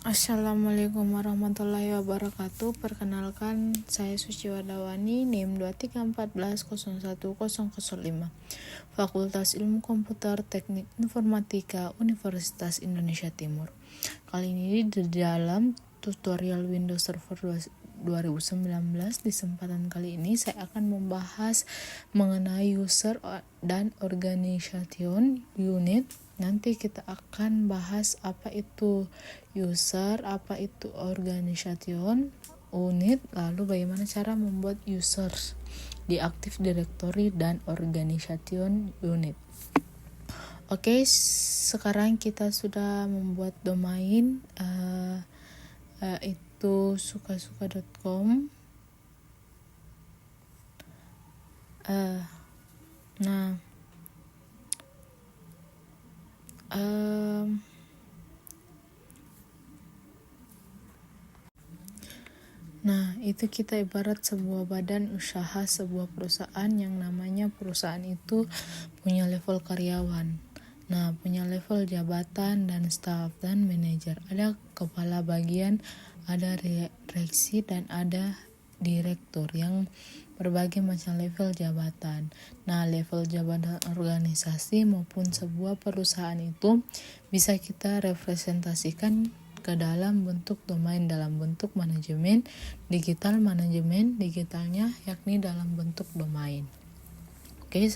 Assalamualaikum warahmatullahi wabarakatuh. Perkenalkan, saya Suci Wardawani, NIM 2314010005, Fakultas Ilmu Komputer Teknik Informatika Universitas Indonesia Timur. Kali ini di dalam tutorial Windows Server 2019, di kesempatan kali ini saya akan membahas mengenai user dan organization unit. Nanti kita akan bahas apa itu user, apa itu organization unit, lalu bagaimana cara membuat users di Active Directory dan organization unit. Oke, sekarang kita sudah membuat domain itu sukasuka.com. Nah, itu kita ibarat sebuah badan usaha, sebuah perusahaan yang namanya perusahaan itu punya level karyawan. Nah, punya level jabatan dan staf dan manajer. Ada kepala bagian, ada direksi, dan ada direktur yang berbagai macam level jabatan. Nah, level jabatan organisasi maupun sebuah perusahaan itu bisa kita representasikan ke dalam bentuk domain, dalam bentuk manajemen digitalnya yakni dalam bentuk domain. Oke,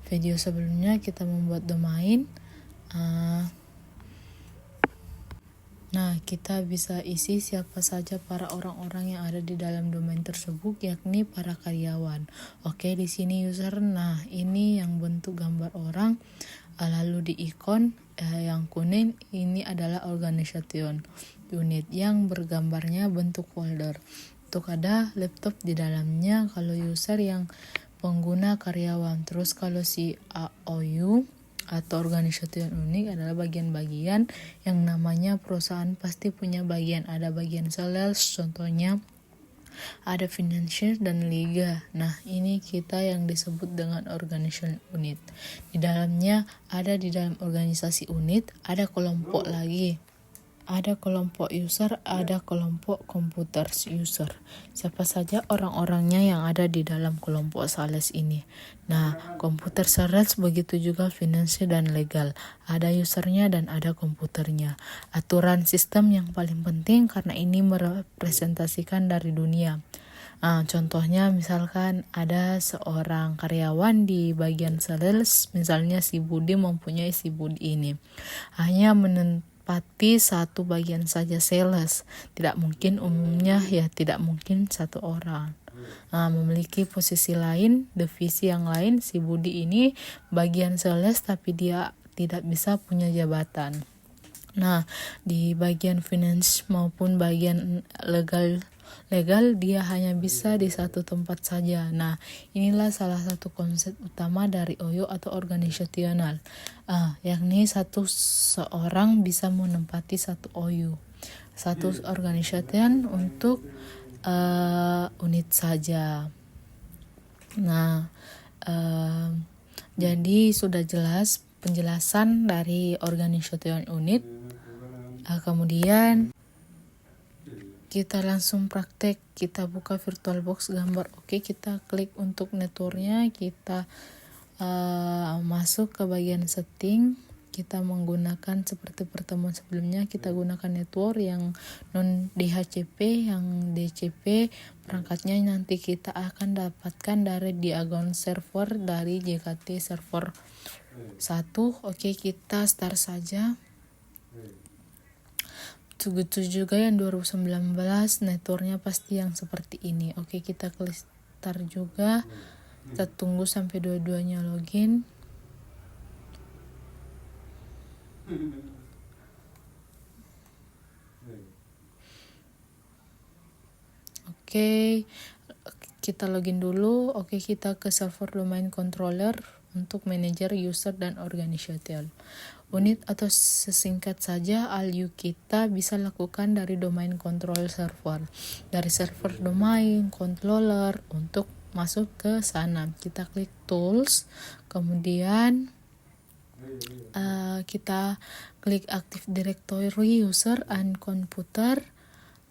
video sebelumnya kita membuat domain. Nah, kita bisa isi siapa saja para orang-orang yang ada di dalam domain tersebut, yakni para karyawan. Oke, di sini user. Nah, ini yang bentuk gambar orang. Lalu di ikon yang kuning ini adalah organization unit yang bergambarnya bentuk folder. Untuk ada laptop di dalamnya, kalau user yang pengguna karyawan. Terus kalau si AOU atau organization unit adalah bagian-bagian yang namanya perusahaan pasti punya bagian. Ada bagian sales, contohnya ada financial dan liga. Nah, ini kita yang disebut dengan organization unit. Di dalamnya ada di dalam organisasi unit ada kelompok lagi. Ada kelompok user, ada kelompok komputer user. Siapa saja orang-orangnya yang ada di dalam kelompok sales ini. Nah, komputer sales begitu juga financial dan legal. Ada usernya dan ada komputernya. Aturan sistem yang paling penting karena ini merepresentasikan dari dunia. Contohnya misalkan ada seorang karyawan di bagian sales, misalnya si Budi mempunyai si Budi ini. Hanya menempati satu bagian saja sales, tidak mungkin umumnya tidak mungkin satu orang. Memiliki posisi lain, divisi yang lain, si Budi ini bagian sales tapi dia tidak bisa punya jabatan. Nah, di bagian finance maupun bagian legal dia hanya bisa di satu tempat saja. Nah, inilah salah satu konsep utama dari OYO atau organisasional, yakni seorang bisa menempati satu OYO, satu organisasi untuk unit saja. Nah, jadi sudah jelas penjelasan dari organization unit. Kemudian kita langsung praktek. Kita buka VirtualBox gambar. Oke, kita klik untuk networknya. Kita masuk ke bagian setting. Kita menggunakan seperti pertemuan sebelumnya, kita gunakan network yang non DHCP, yang DCP perangkatnya nanti kita akan dapatkan dari Diagon server dari JKT server 1. Oke, kita start saja. Begitu juga yang 2019 networknya pasti yang seperti ini. Oke, kita klik start juga. Kita tunggu sampai dua-duanya login. Oke, kita login dulu. Oke, kita ke server domain controller untuk manager user dan organization unit, atau sesingkat saja ALU kita bisa lakukan dari domain control server, dari server domain controller. Untuk masuk ke sana kita klik tools, kemudian kita klik Active Directory User and Computer.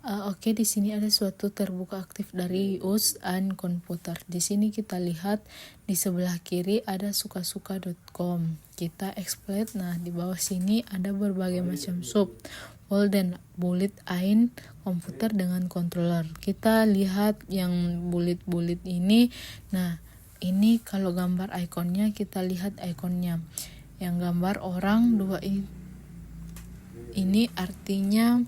Oke, di sini ada suatu terbuka aktif dari use and computer. Di sini kita lihat di sebelah kiri ada sukasuka.com. Kita exploit. Nah, di bawah sini ada berbagai macam sub, folder dan bullet in komputer dengan controller. Kita lihat yang bullet ini. Nah, ini kalau gambar ikonnya, kita lihat ikonnya. Yang gambar orang dua ini artinya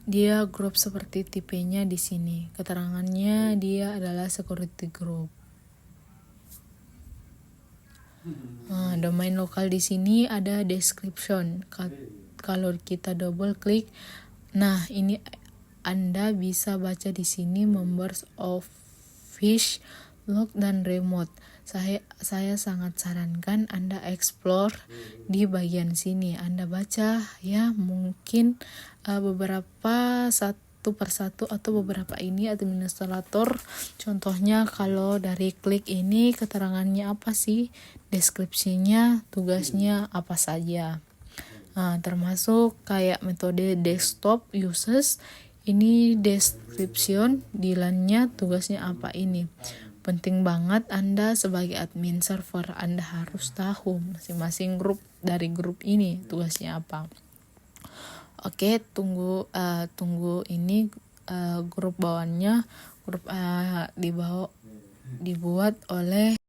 dia grup seperti tipenya di sini. Keterangannya dia adalah security group. Domain lokal di sini ada description. Kalau kita double klik, nah ini Anda bisa baca di sini members of fish, log dan remote. Saya sangat sarankan Anda explore di bagian sini. Anda baca ya, mungkin beberapa satu persatu atau beberapa ini administrator. Contohnya kalau dari klik ini keterangannya apa sih, deskripsinya, tugasnya apa saja. Termasuk kayak metode desktop uses, ini description, dilannya tugasnya apa ini. Penting banget Anda sebagai admin server, Anda harus tahu masing-masing grup dari grup ini tugasnya apa. Oke, tunggu ini grup bawaannya, grup dibuat oleh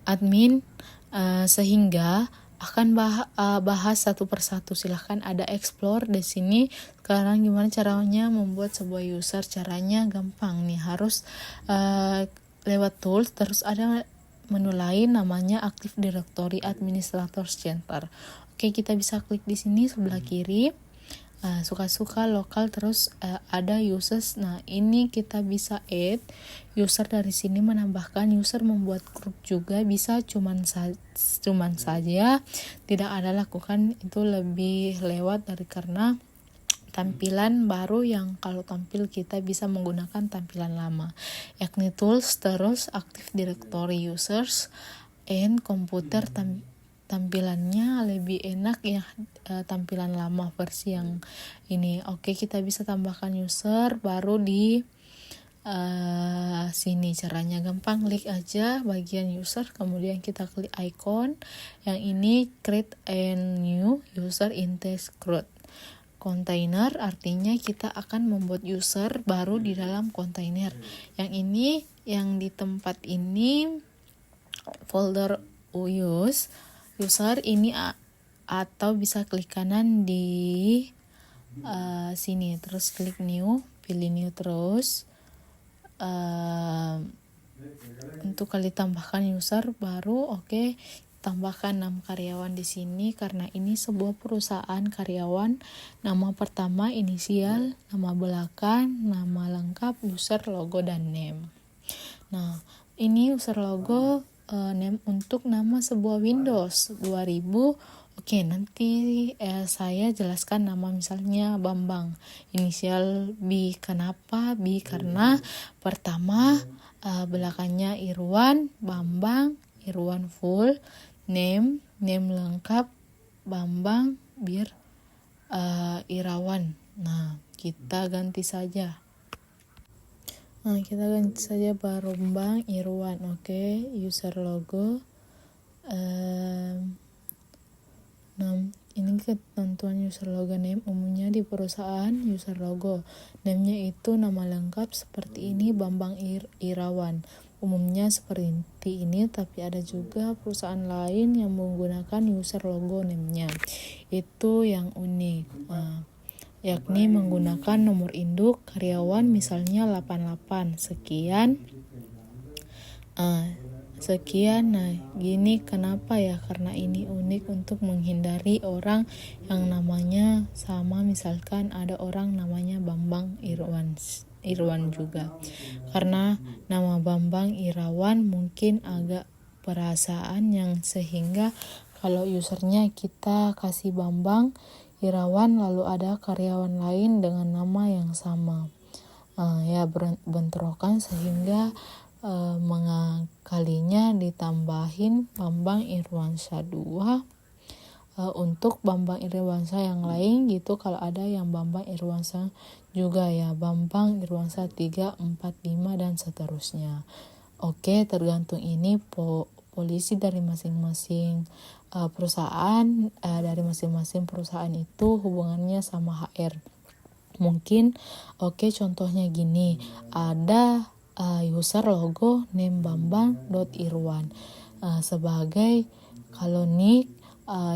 admin, sehingga akan bahas satu persatu. Silahkan ada explore di sini. Sekarang gimana caranya membuat sebuah user? Caranya gampang nih, harus lewat tools, terus ada menu lain namanya Active Directory Administrator Center. Oke, kita bisa klik di sini sebelah kiri. Suka-suka lokal, terus ada users. Nah, ini kita bisa add user dari sini, menambahkan user, membuat grup juga bisa. Cuman saja tidak ada lakukan itu lebih lewat dari karena tampilan baru yang kalau tampil kita bisa menggunakan tampilan lama, yakni tools, terus Active Directory Users and Computer. Tampilannya lebih enak ya, tampilan lama versi yang ini. Oke, kita bisa tambahkan user baru di sini. Caranya gampang, klik aja bagian user, kemudian kita klik icon yang ini, create a new user in test group. Container artinya kita akan membuat user baru di dalam kontainer. Yang ini, yang di tempat ini folder user ini, atau bisa klik kanan di sini, terus klik new, pilih new terus. Untuk kali tambahkan user baru, oke. Tambahkan 6 karyawan di sini karena ini sebuah perusahaan. Karyawan, nama pertama inisial, nama belakang, nama lengkap, user, logo, dan name. Nah, ini user, logo, name untuk nama sebuah Windows 2000. Oke, nanti saya jelaskan nama, misalnya Bambang, inisial B. Kenapa B? Karena pertama belakangnya Irwan, Bambang, Irwan full, name lengkap, Bambang, Irawan. Nah, kita ganti saja. Bambang Irwan. Oke, user logo. Ini ketentuan user logo name umumnya di perusahaan user logo. Name-nya itu nama lengkap seperti ini, Bambang Irawan. Umumnya seperti ini, tapi ada juga perusahaan lain yang menggunakan user logo name-nya. Itu yang unik. Yakni menggunakan nomor induk karyawan misalnya 88 sekian. Nah gini kenapa ya, karena ini unik untuk menghindari orang yang namanya sama, misalkan ada orang namanya Bambang Irwan juga, karena nama Bambang Irawan mungkin agak perasaan yang sehingga kalau usernya kita kasih Bambang Irawan lalu ada karyawan lain dengan nama yang sama, bentrokan sehingga mengakalinya ditambahin Bambang Irwansyah 2 untuk Bambang Irwansyah yang lain gitu. Kalau ada yang Bambang Irwansyah juga ya, Bambang Irwansyah 3, 4, 5 dan seterusnya. Oke, tergantung ini polisi dari masing-masing perusahaan, dari masing-masing perusahaan itu hubungannya sama HR. Mungkin contohnya gini, ada user logo name bambang.irwan sebagai kalau nick,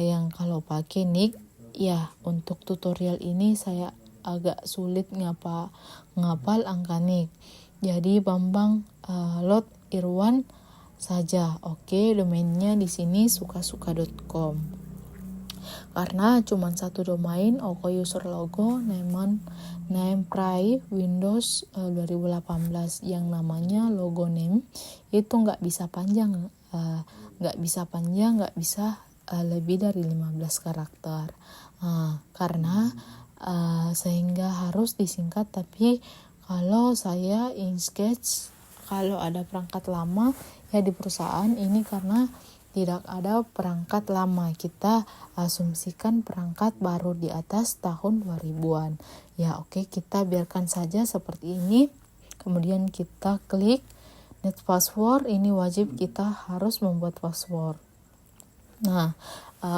yang kalau pakai nick ya untuk tutorial ini saya agak sulit ngapal angka nick, jadi Bambang Irwan saja. Domainnya di sini sukasuka.com. Karena cuma satu domain, user logo name Prai Windows 2018 yang namanya logo name itu nggak bisa panjang, nggak bisa lebih dari 15 karakter, karena sehingga harus disingkat. Tapi kalau saya Inkscape, kalau ada perangkat lama ya di perusahaan ini, karena tidak ada perangkat lama, kita asumsikan perangkat baru di atas tahun 2000-an. Kita biarkan saja seperti ini. Kemudian kita klik net password, ini wajib kita harus membuat password. Nah,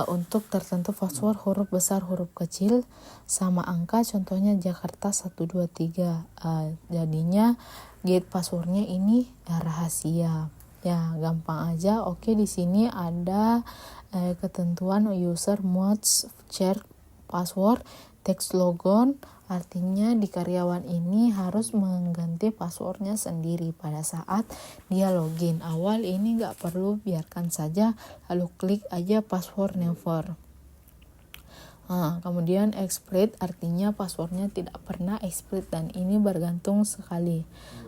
untuk tertentu password huruf besar, huruf kecil sama angka, contohnya Jakarta 123. Jadinya gate passwordnya ini rahasia. Ya, gampang aja. Di sini ada ketentuan user must share password text logon, artinya di karyawan ini harus mengganti passwordnya sendiri pada saat dia login. Awal ini nggak perlu, biarkan saja, lalu klik aja password never. Kemudian explicit artinya passwordnya tidak pernah explicit, dan ini bergantung sekali.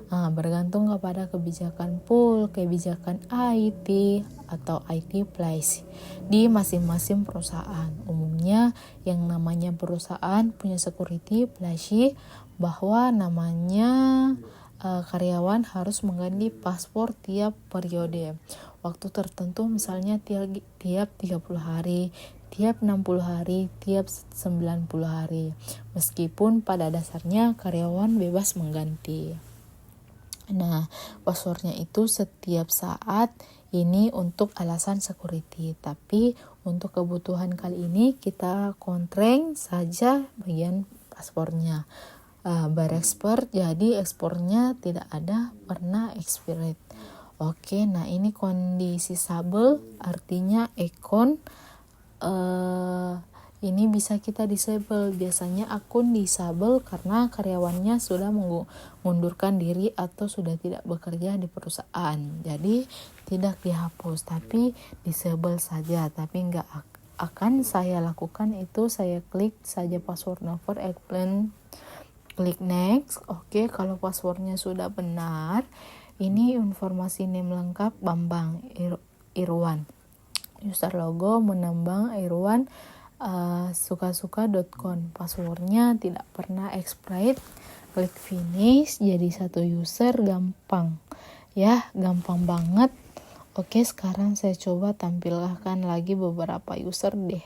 Bergantung kepada kebijakan pool, kebijakan IT atau IT place di masing-masing perusahaan. Umumnya yang namanya perusahaan punya security policy bahwa namanya karyawan harus mengganti password tiap periode waktu tertentu, misalnya tiap 30 hari, tiap 60 hari, tiap 90 hari. Meskipun pada dasarnya karyawan bebas mengganti. Nah, passwordnya itu setiap saat ini untuk alasan security. Tapi untuk kebutuhan kali ini kita kontreng saja bagian passwordnya. Berexpert, jadi ekspornya tidak ada pernah expired. Nah ini kondisi disable, artinya akun ini bisa kita disable. Biasanya akun disable karena karyawannya sudah mengundurkan diri atau sudah tidak bekerja di perusahaan, jadi tidak dihapus tapi disable saja. Tapi nggak akan saya lakukan itu, saya klik saja password never explain, klik next. Kalau passwordnya sudah benar, ini informasi name lengkap Bambang Irwan, user logo menambang Irwan, sukasuka.com, passwordnya tidak pernah expired, klik finish. Jadi satu user gampang Ya, gampang banget. Oke, sekarang saya coba tampilkan lagi beberapa user deh.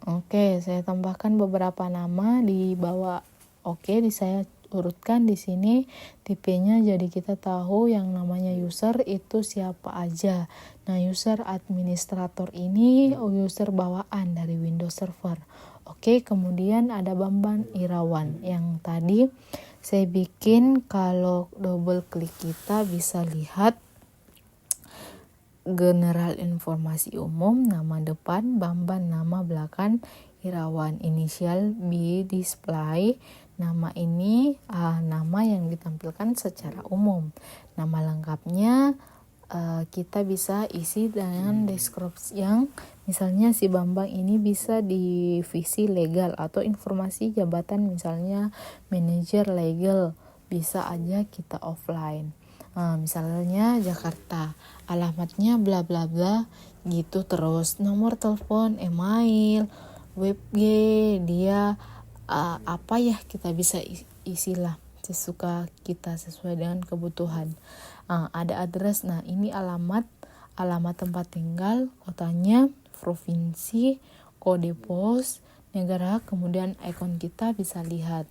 Oke, saya tambahkan beberapa nama di bawah. Oke, saya urutkan di sini tipenya, jadi kita tahu yang namanya user itu siapa aja. Nah, user administrator ini user bawaan dari Windows Server. Oke, kemudian ada Bambang Irawan yang tadi saya bikin. Kalau double klik kita bisa lihat general informasi umum, nama depan, Bambang, nama belakang, Irawan, inisial B display. Nama ini nama yang ditampilkan secara umum. Nama lengkapnya kita bisa isi dengan deskripsi yang misalnya si Bambang ini bisa divisi legal atau informasi jabatan, misalnya manajer legal, bisa aja kita offline. Misalnya Jakarta, alamatnya bla bla bla gitu, terus nomor telepon, email, web dia apa ya, kita bisa isilah sesuka kita sesuai dengan kebutuhan. Ada address, nah ini alamat tempat tinggal, kotanya, provinsi, kode pos, negara, kemudian icon kita bisa lihat.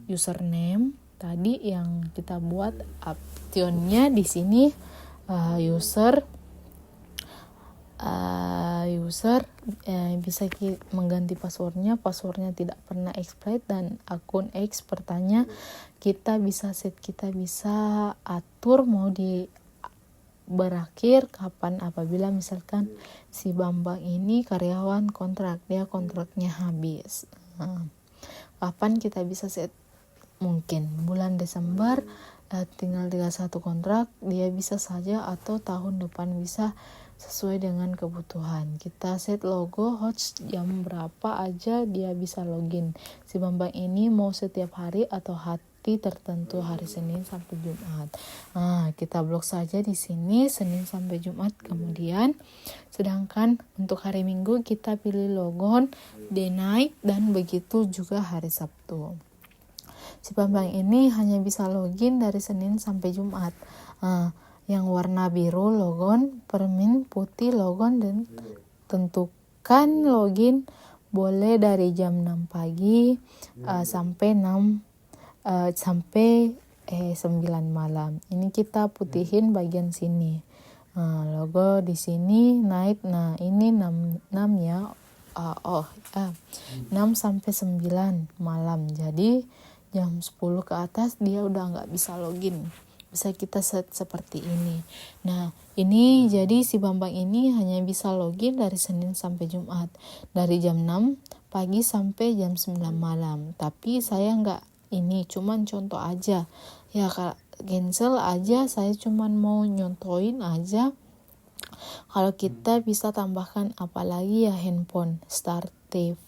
Username tadi yang kita buat optionnya di sini, user bisa mengganti passwordnya tidak pernah expired, dan akun X pertanyaan kita bisa set, kita bisa atur mau di berakhir kapan, apabila misalkan si Bambang ini karyawan kontrak, dia kontraknya habis. Kapan kita bisa set, mungkin bulan Desember tinggal 31 kontrak, dia bisa saja, atau tahun depan bisa, sesuai dengan kebutuhan. Kita set logo host jam berapa aja dia bisa login. Si Bambang ini mau setiap hari atau hari tertentu, hari Senin sampai Jumat. Kita blok saja di sini Senin sampai Jumat. Kemudian sedangkan untuk hari Minggu kita pilih logon day night, dan begitu juga hari Sabtu. Si Bambang ini hanya bisa login dari Senin sampai Jumat. Yang warna biru logon, permin putih logon, dan tentukan login boleh dari jam 6 pagi sampai 9 malam. Ini kita putihin bagian sini. Logo di sini night. Nah, ini 6 ya. 6 sampai 9 malam. Jadi jam 10 ke atas dia udah nggak bisa login. Bisa kita set seperti ini. Nah, ini jadi si Bambang ini hanya bisa login dari Senin sampai Jumat, dari jam 6 pagi sampai jam 9 malam. Tapi saya nggak, ini cuman contoh aja ya, cancel aja, saya cuman mau nyontoin aja. Kalau kita bisa tambahkan apalagi ya, handphone, start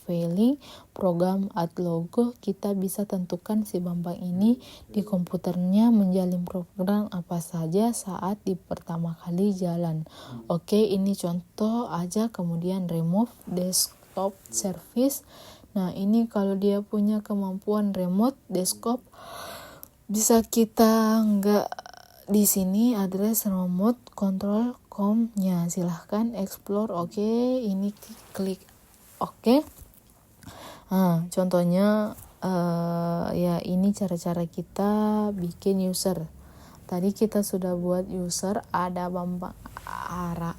filing, program, add logo, kita bisa tentukan si Bambang ini di komputernya menjalin program apa saja saat di pertama kali jalan. Oke, ini contoh aja. Kemudian remove desktop service. Nah, ini kalau dia punya kemampuan remote desktop, bisa kita nggak di sini address remote control com-nya, silahkan explore. Oke, ini klik oke. Contohnya ya ini cara-cara kita bikin user. Tadi kita sudah buat user, ada Bambang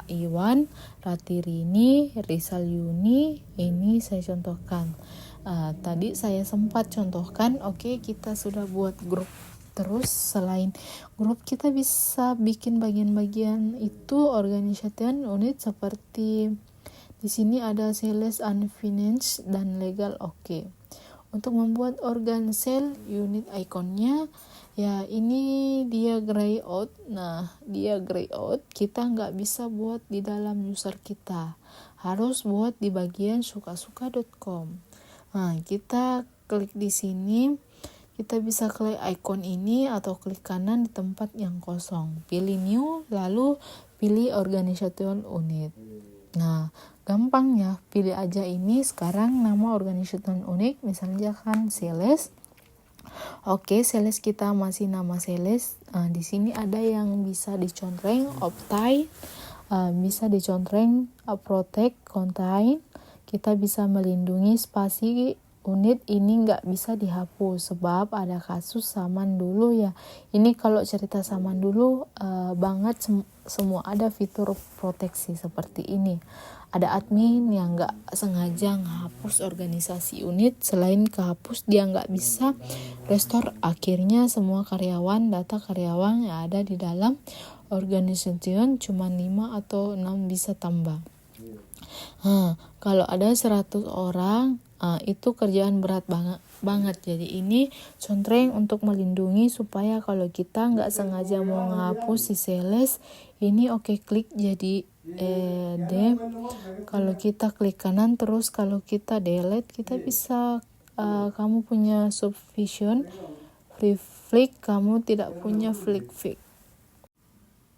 Iwan, Ratirini, Rizal Yuni, ini saya contohkan. Tadi saya sempat contohkan. Oke, kita sudah buat grup. Terus selain grup kita bisa bikin bagian-bagian itu organization unit, seperti di sini ada sales and finance dan legal. Oke. Untuk membuat organ sale unit ikonnya ya ini dia gray out. Nah, dia gray out, kita nggak bisa buat di dalam user kita, harus buat di bagian sukasuka.com. Nah, kita klik di sini, kita bisa klik icon ini atau klik kanan di tempat yang kosong, pilih new, lalu pilih organization unit. Nah, gampang ya, pilih aja ini sekarang nama organization unit, misalnya kan sales. Oke, sales kita masih nama sales. Di sini ada yang bisa dicontreng, optine, bisa dicontreng, protect, contain. Kita bisa melindungi spasi unit ini nggak bisa dihapus sebab ada kasus zaman dulu ya. Ini kalau cerita zaman dulu banget semua ada fitur proteksi seperti ini. Ada admin yang nggak sengaja menghapus organisasi unit, selain kehapus dia nggak bisa restore, akhirnya semua karyawan, data karyawan yang ada di dalam organisasi cuma 5 atau 6 bisa tambah. Kalau ada 100 orang, itu kerjaan berat banget. Jadi ini contreng untuk melindungi supaya kalau kita nggak sengaja mau ngapus si sales ini, klik jadi kalau kita klik kanan terus kalau kita delete, kita bisa kamu punya subvision free flick, kamu tidak punya flick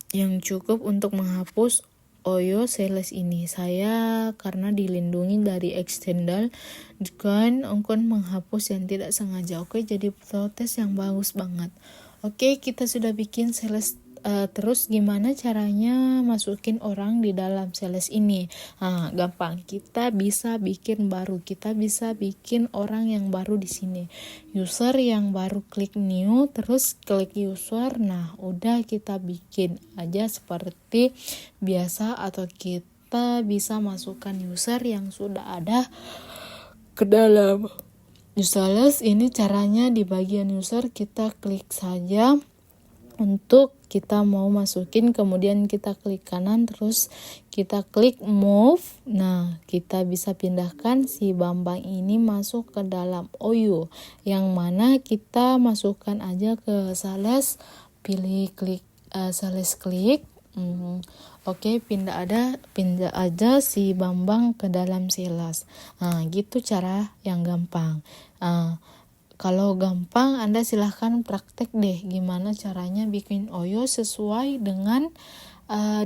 yang cukup untuk menghapus Oyo sales ini. Saya karena dilindungi dari external kan menghapus yang tidak sengaja. Jadi protes yang bagus banget. Kita sudah bikin sales. Terus gimana caranya masukin orang di dalam sales ini? Gampang, kita bisa bikin baru, kita bisa bikin orang yang baru di sini. User yang baru klik new, terus klik user. Udah kita bikin aja seperti biasa, atau kita bisa masukkan user yang sudah ada ke dalam sales. Ini caranya di bagian user, kita klik saja untuk kita mau masukin, kemudian kita klik kanan terus kita klik move. Kita bisa pindahkan si Bambang ini masuk ke dalam OU, yang mana kita masukkan aja ke sales, pilih klik sales klik. Pindah aja si Bambang ke dalam sales. Gitu cara yang gampang. Kalau gampang, Anda silahkan praktek deh gimana caranya bikin OYO sesuai dengan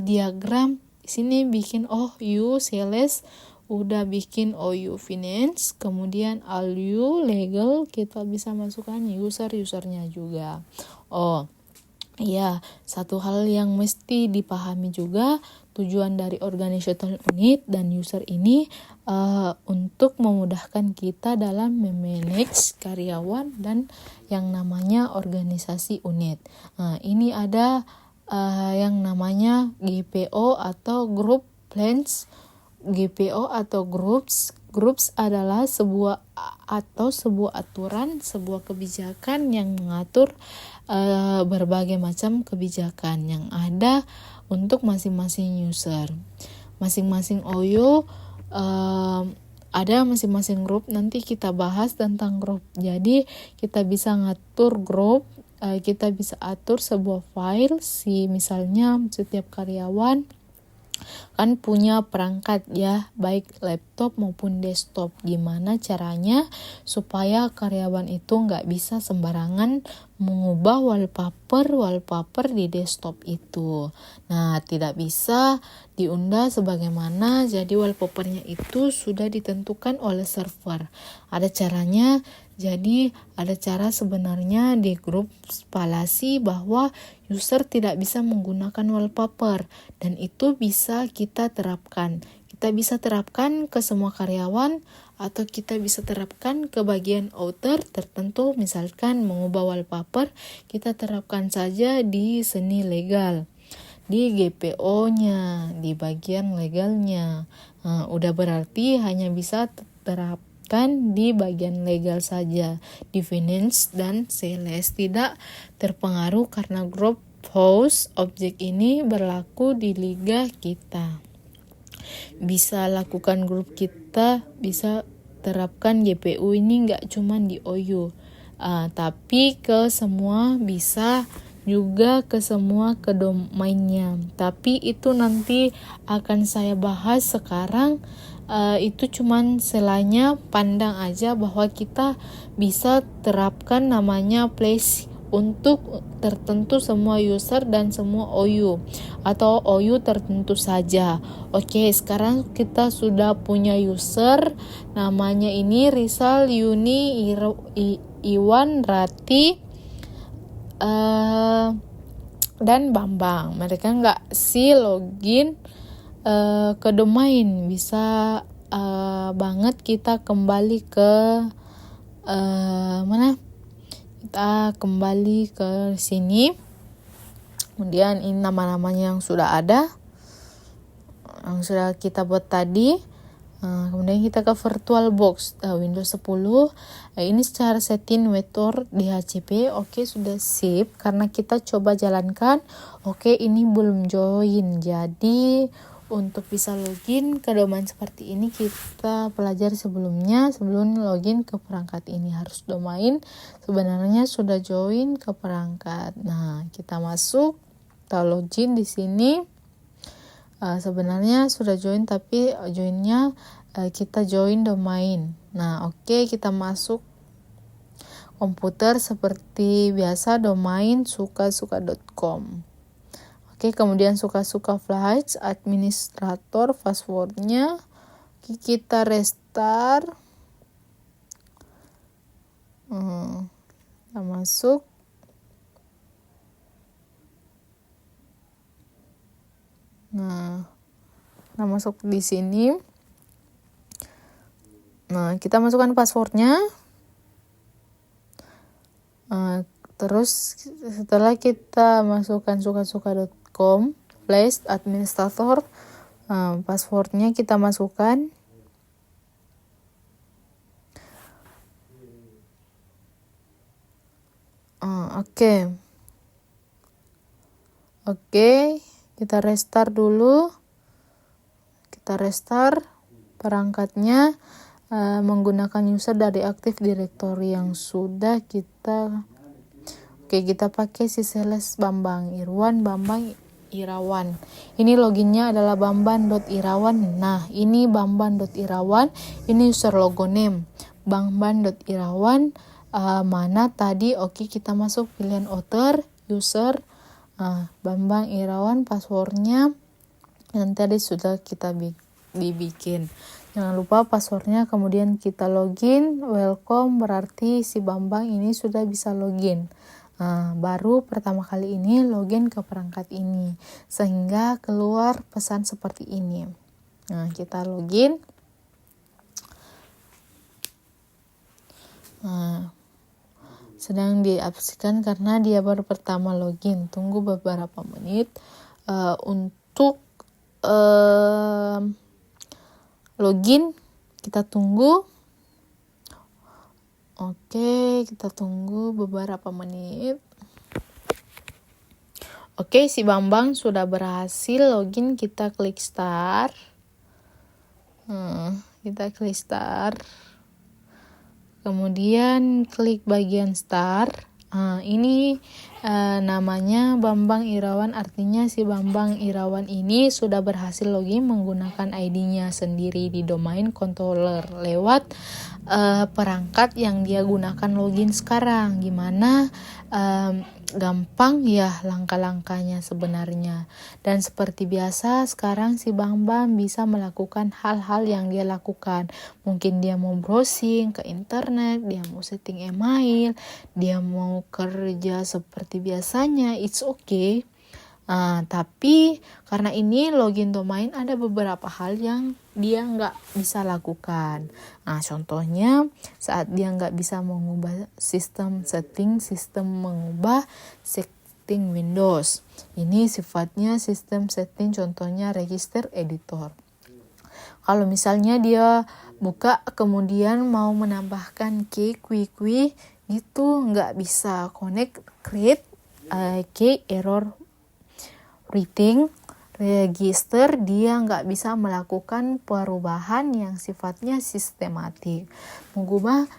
diagram. Di sini bikin OU sales, udah bikin OU finance, kemudian ALU legal, kita bisa masukkan usernya juga. Satu hal yang mesti dipahami juga, tujuan dari organizational unit dan user ini untuk memudahkan kita dalam memanage karyawan dan yang namanya organisasi unit. Ini ada yang namanya GPO atau group plans. GPO atau groups adalah sebuah aturan, sebuah kebijakan yang mengatur berbagai macam kebijakan yang ada untuk masing-masing user. Masing-masing OYO ada masing-masing grup, nanti kita bahas tentang grup. Jadi kita bisa ngatur grup, kita bisa atur sebuah file, misalnya setiap karyawan kan punya perangkat ya, baik laptop maupun desktop. Gimana caranya supaya karyawan itu nggak bisa sembarangan mengubah wallpaper di desktop itu. Tidak bisa diundah sebagaimana, jadi wallpapernya itu sudah ditentukan oleh server. Ada caranya. Jadi ada cara sebenarnya di grup spalasi bahwa user tidak bisa menggunakan wallpaper, dan itu bisa kita terapkan. Kita bisa terapkan ke semua karyawan, atau kita bisa terapkan ke bagian outer tertentu, misalkan mengubah wallpaper, kita terapkan saja di seni legal, di GPO-nya, di bagian legalnya. Udah berarti hanya bisa terapkan di bagian legal saja, di finance dan sales, tidak terpengaruh karena group host objek ini berlaku di liga kita. Bisa lakukan grup kita, bisa terapkan GPU ini nggak cuma di OU, tapi ke semua, bisa juga ke semua ke domainnya. Tapi itu nanti akan saya bahas sekarang. Itu cuman selanya pandang aja bahwa kita bisa terapkan namanya place untuk tertentu semua user dan semua OU, atau OU tertentu saja. Sekarang kita sudah punya user, namanya ini Rizal Yuni Iwan, Rati, dan Bambang. Mereka nggak login ke domain. Bisa banget kita kembali ke mana? Kita kembali ke sini. Kemudian ini nama-namanya yang sudah ada, yang sudah kita buat tadi. Kemudian kita ke VirtualBox Windows 10. Ini secara setting vektor DHCP. Oke, sudah sip karena kita coba jalankan. Oke, ini belum join. Jadi untuk bisa login ke domain seperti ini kita pelajari sebelumnya. Sebelum login ke perangkat ini harus domain sebenarnya sudah join ke perangkat. Nah, kita masuk, kita login di sini. Sebenarnya sudah join tapi joinnya kita join domain. Nah, oke, kita masuk komputer seperti biasa, domain sukasuka.com. Oke, kemudian suka-suka flash administrator, passwordnya kita restart. Kita masuk. Nah, kita masuk di sini. Nah, kita masukkan passwordnya. Terus setelah kita masukkan sukasuka.com flash administrator, passwordnya kita masukkan. Oke, kita restart dulu. Kita restart perangkatnya menggunakan user dari Active Directory yang sudah kita. Oke, kita pakai si sales Bambang Irawan. Ini loginnya adalah bambang.irawan. Nah, ini bambang.irawan. Ini user logo name bambang.irawan. Mana tadi? Oke, kita masuk pilihan author, user, Bambang Irawan, passwordnya yang tadi sudah kita dibikin. Jangan lupa passwordnya, kemudian kita login. Welcome, berarti si Bambang ini sudah bisa login. Baru pertama kali ini login ke perangkat ini, sehingga keluar pesan seperti ini. Nah, kita login. Sedang diaplikasikan karena dia baru pertama login. Tunggu beberapa menit untuk login. Kita tunggu. Oke, kita tunggu beberapa menit. Oke, si Bambang sudah berhasil login. Kita klik start. Kita klik start. Kemudian klik bagian start. Ini namanya Bambang Irawan, artinya si Bambang Irawan ini sudah berhasil login menggunakan ID-nya sendiri di domain controller lewat perangkat yang dia gunakan login sekarang. Gimana gampang ya langkah-langkahnya sebenarnya. Dan seperti biasa sekarang si Bambang bisa melakukan hal-hal yang dia lakukan. Mungkin dia mau browsing ke internet, dia mau setting email, dia mau kerja seperti biasanya, it's okay. Tapi karena ini login domain ada beberapa hal yang dia nggak bisa lakukan. Contohnya saat dia nggak bisa mengubah sistem mengubah setting Windows. Ini sifatnya sistem setting, contohnya register editor. Kalau misalnya dia buka kemudian mau menambahkan key quick itu nggak bisa connect create key error reading register, dia nggak bisa melakukan perubahan yang sifatnya sistematik. Mengubah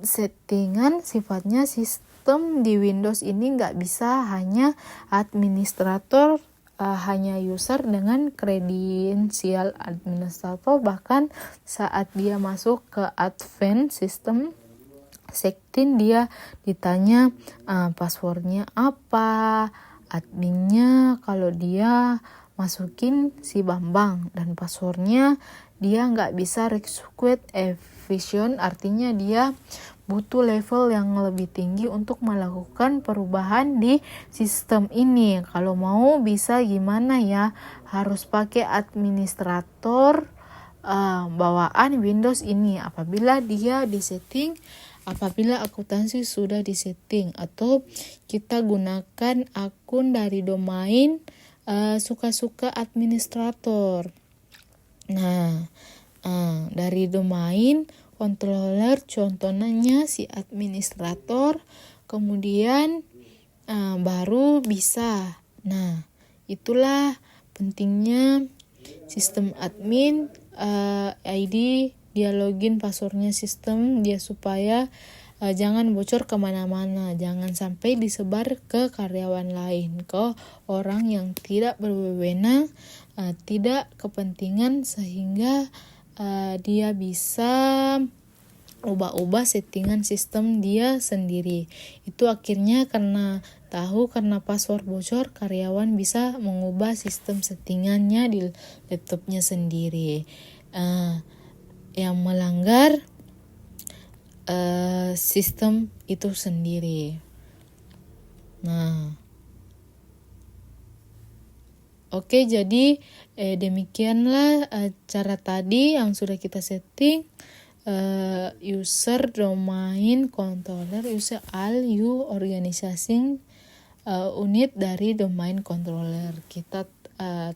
settingan sifatnya sistem di Windows ini nggak bisa hanya administrator, hanya user dengan kredensial administrator. Bahkan saat dia masuk ke advanced system setting, dia ditanya passwordnya apa, adminnya. Kalau dia masukin si Bambang dan passwordnya, dia nggak bisa execute efficient, artinya dia butuh level yang lebih tinggi untuk melakukan perubahan di sistem ini. Kalau mau bisa gimana ya? Harus pakai administrator bawaan Windows ini apabila dia disetting, apabila akuntansi sudah disetting, atau kita gunakan akun dari domain suka-suka administrator. Nah, dari domain controller contohnya si administrator, kemudian baru bisa. Nah, itulah pentingnya sistem admin, ID, dia login passwordnya sistem dia supaya jangan bocor kemana-mana, jangan sampai disebar ke karyawan lain, ke orang yang tidak berwenang, tidak kepentingan, sehingga dia bisa ubah-ubah settingan sistem dia sendiri. Itu akhirnya karena password bocor, karyawan bisa mengubah sistem settingannya di laptopnya sendiri, yang melanggar sistem itu sendiri. Nah, oke, jadi demikianlah cara tadi yang sudah kita setting. User domain controller, user all you organizing unit dari domain controller. Kita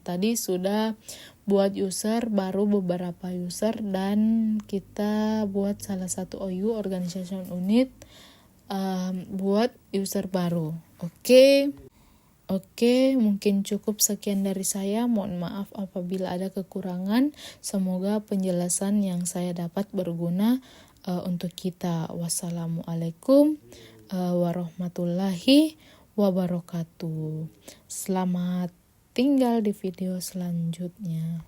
tadi sudah buat user baru, beberapa user, dan kita buat salah satu OU organization unit buat user baru. Oke, mungkin cukup sekian dari saya. Mohon maaf apabila ada kekurangan. Semoga penjelasan yang saya dapat berguna untuk kita. Wassalamualaikum warahmatullahi wabarakatuh. Selamat tinggal di video selanjutnya.